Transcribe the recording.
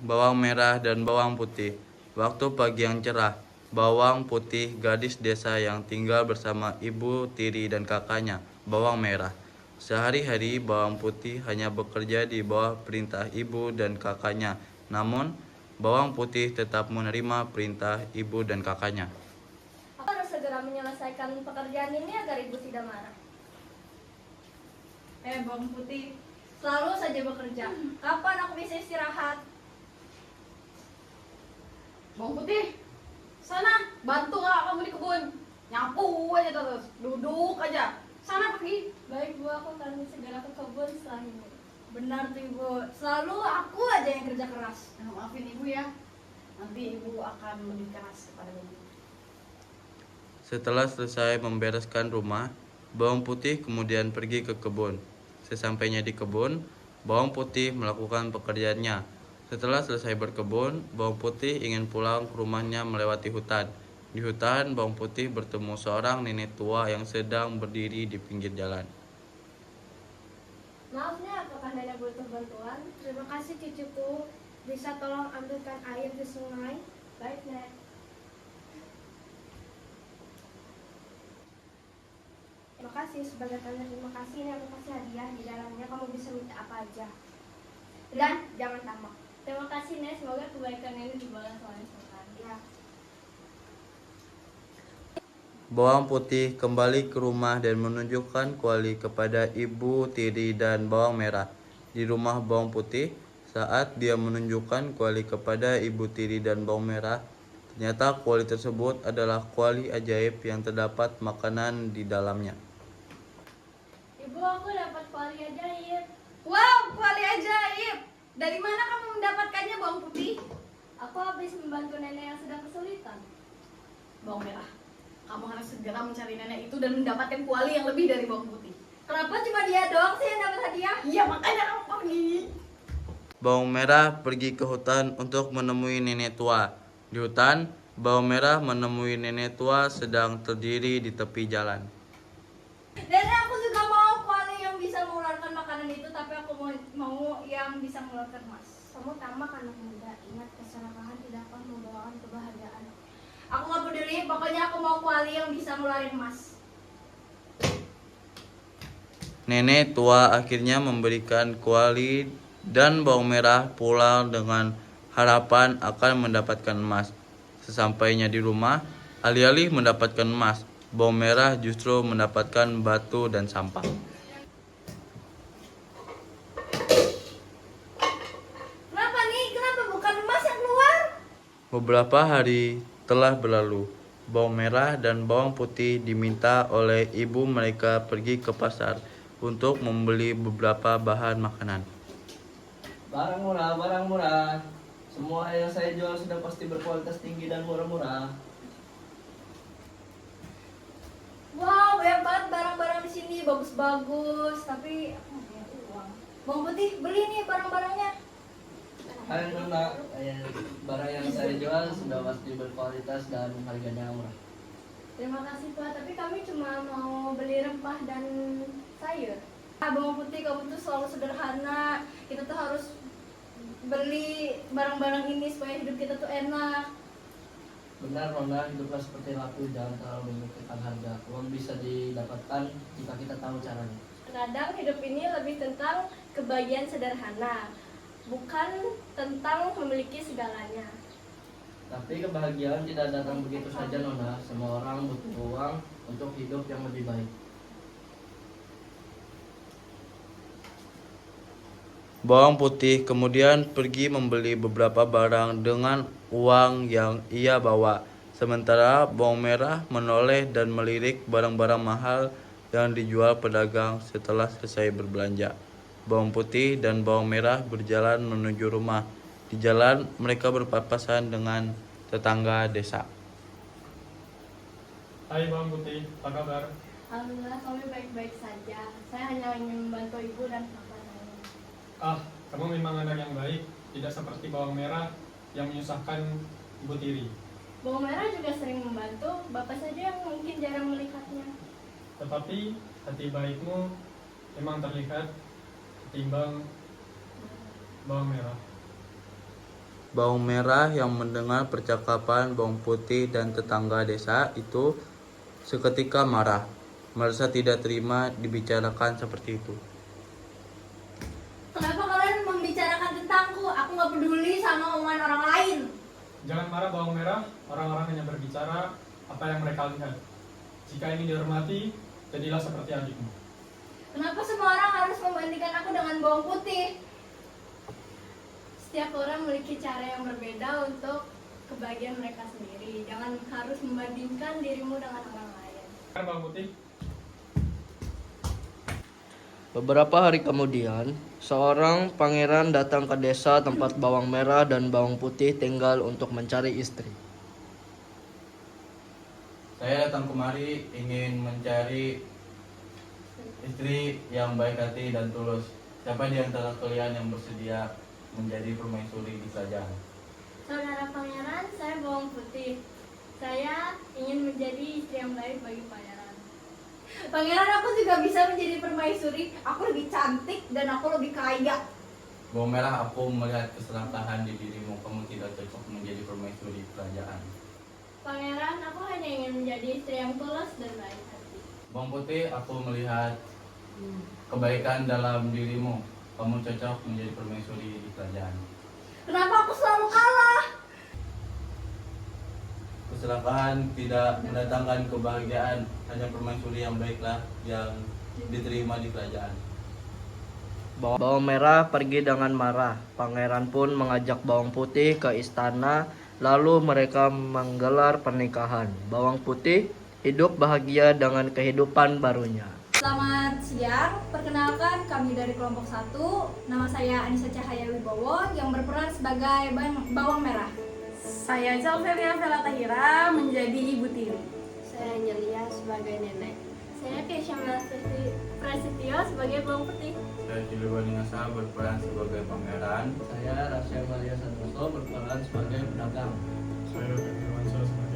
bawang merah, dan bawang putih. Waktu pagi yang cerah, bawang putih, gadis desa yang tinggal bersama ibu tiri dan kakaknya, bawang merah. Sehari-hari bawang putih hanya bekerja di bawah perintah ibu dan kakaknya. Namun, bawang putih tetap menerima perintah ibu dan kakaknya. Aku harus segera menyelesaikan pekerjaan ini agar ibu tidak marah. Bawang putih, Selalu saja bekerja. Kapan aku bisa istirahat? bawang putih, sana bantu nggak kamu di kebun? Nyapu aja terus, duduk aja. Sana pergi. Baik Bu, aku akan segera ke kebun setelah ini. Benar tuh Ibu, selalu aku aja yang kerja keras. Maafin ibu ya. Nanti ibu akan lebih keras kepada ibu. Setelah selesai membereskan rumah, bawang putih kemudian pergi ke kebun. Sesampainya di kebun, bawang putih melakukan pekerjaannya. Setelah selesai berkebun, bawang putih ingin pulang ke rumahnya melewati hutan. Di hutan, bawang putih bertemu seorang nenek tua yang sedang berdiri di pinggir jalan. Maaf Nek, apakah Nenek butuh bantuan? Terima kasih cucuku. Bisa tolong ambilkan air di sungai? Baik Nek. Terima kasih. Sebagai tanda terima kasih ini aku kasih hadiah. Di dalamnya kamu bisa minta apa aja. Dan jangan tamak. Terima kasih Nek, semoga kebaikan ini dibalas oleh Tuhan. Ya. Bawang putih kembali ke rumah dan menunjukkan kuali kepada ibu tiri dan bawang merah. Di rumah bawang putih, saat dia menunjukkan kuali kepada ibu tiri dan bawang merah, ternyata kuali tersebut adalah kuali ajaib yang terdapat makanan di dalamnya. Ibu, aku dapat kuali ajaib. Wow, kuali ajaib. Dari mana kamu mendapatkannya, bawang putih? Aku habis membantu nenek yang sedang kesulitan. Bawang merah, kamu harus segera mencari nenek itu dan mendapatkan kuali yang lebih dari bawang putih. Kenapa cuma dia doang sih yang dapat hadiah? Iya, makanya kamu pergi. Bawang merah pergi ke hutan untuk menemui nenek tua. Di hutan, bawang merah menemui nenek tua sedang terdiri di tepi jalan. Nenek, aku juga mau kuali yang bisa mengeluarkan makanan itu, tapi aku mau yang bisa mengeluarkan emas. Kamu tamak anak muda. Ingat, keserakahan tidak akan membawakan kebahagiaan. Aku nggak peduli, pokoknya aku mau kuali yang bisa ngeluarin emas. Nenek tua akhirnya memberikan kuali dan bawang merah pulang dengan harapan akan mendapatkan emas. Sesampainya di rumah, alih-alih mendapatkan emas, bawang merah justru mendapatkan batu dan sampah. Kenapa nih? Kenapa bukan emas yang keluar? Beberapa hari telah berlalu. Bawang merah dan bawang putih diminta oleh ibu mereka pergi ke pasar untuk membeli beberapa bahan makanan. Barang murah. Semua yang saya jual sudah pasti berkualitas tinggi dan murah-murah. Wow, banyak banget barang-barang di sini, bagus-bagus. Tapi aku nggak punya uang. Bawang putih, beli nih barang-barangnya. Hai Nona, barang yang saya jual sudah pasti berkualitas dan harganya murah. Terima kasih Pak, tapi kami cuma mau beli rempah dan sayur. Bawang putih, kamu tuh selalu sederhana. Kita tuh harus beli barang-barang ini supaya hidup kita tuh enak. Benar Nona, hiduplah seperti ratu, jangan terlalu memikirkan harga. Uang bisa didapatkan jika kita tahu caranya. Kadang hidup ini lebih tentang kebahagiaan sederhana, bukan tentang memiliki segalanya. Tapi kebahagiaan tidak datang begitu saja Nona. Semua orang butuh uang untuk hidup yang lebih baik. Bawang putih kemudian pergi membeli beberapa barang dengan uang yang ia bawa. Sementara bawang merah menoleh dan melirik barang-barang mahal yang dijual pedagang setelah selesai berbelanja. Bawang putih dan bawang merah berjalan menuju rumah. Di jalan mereka berpapasan dengan tetangga desa. Hai Bang Putih, apa kabar? Alhamdulillah kami baik-baik saja. Saya hanya ingin membantu ibu dan kakak saya. Kamu memang anak yang baik, tidak seperti bawang merah yang menyusahkan ibu tiri. Bawang merah juga sering membantu, bapak saja yang mungkin jarang melihatnya. Tetapi hati baikmu memang terlihat ketimbang bawang merah. Bawang merah yang mendengar percakapan bawang putih dan tetangga desa itu seketika marah, merasa tidak terima dibicarakan seperti itu. Kenapa kalian membicarakan tentangku? Aku nggak peduli sama omongan orang lain. Jangan marah bawang merah, orang-orang hanya berbicara apa yang mereka lihat. Jika ingin dihormati, jadilah seperti adikmu. Kenapa semua orang harus membandingkan aku dengan bawang putih? Setiap orang memiliki cara yang berbeda untuk kebahagiaan mereka sendiri. Jangan harus membandingkan dirimu dengan orang lain. Kan bawang putih? Beberapa hari kemudian, seorang pangeran datang ke desa tempat bawang merah dan bawang putih tinggal untuk mencari istri. Saya datang kemari ingin mencari istri yang baik hati dan tulus. Siapa di antara kalian yang bersedia menjadi permaisuri di kerajaan? Saudara pangeran, saya bawang putih. Saya ingin menjadi istri yang baik bagi pangeran. Pangeran, aku juga bisa menjadi permaisuri. Aku lebih cantik dan aku lebih kaya. Bawang merah, aku melihat keserakahan di dirimu. Kamu tidak cocok menjadi permaisuri kerajaan. Pangeran, aku hanya ingin menjadi istri yang tulus dan baik hati. Bawang putih, aku melihat kebaikan dalam dirimu. Kamu cocok menjadi permaisuri di kerajaan. Kenapa aku selalu kalah? Keserakahan tidak mendatangkan kebahagiaan. Hanya permaisuri yang baiklah yang diterima di kerajaan. Bawang merah pergi dengan marah. Pangeran pun mengajak bawang putih ke istana, lalu mereka menggelar pernikahan. Bawang putih hidup bahagia dengan kehidupan barunya. Selamat siang, perkenalkan kami dari kelompok 1. Nama saya Anissa Cahaya Wibowo yang berperan sebagai bawang merah. Saya Jalvelia Vela Tahira menjadi Ibu Tiri. Saya Angelia sebagai nenek. Saya Keisha Prasetyo sebagai bawang putih. Saya Ciliwan Ningasa berperan sebagai pangeran. Saya Rasya Maria Santoso berperan sebagai pedagang. Saya Firman sebagai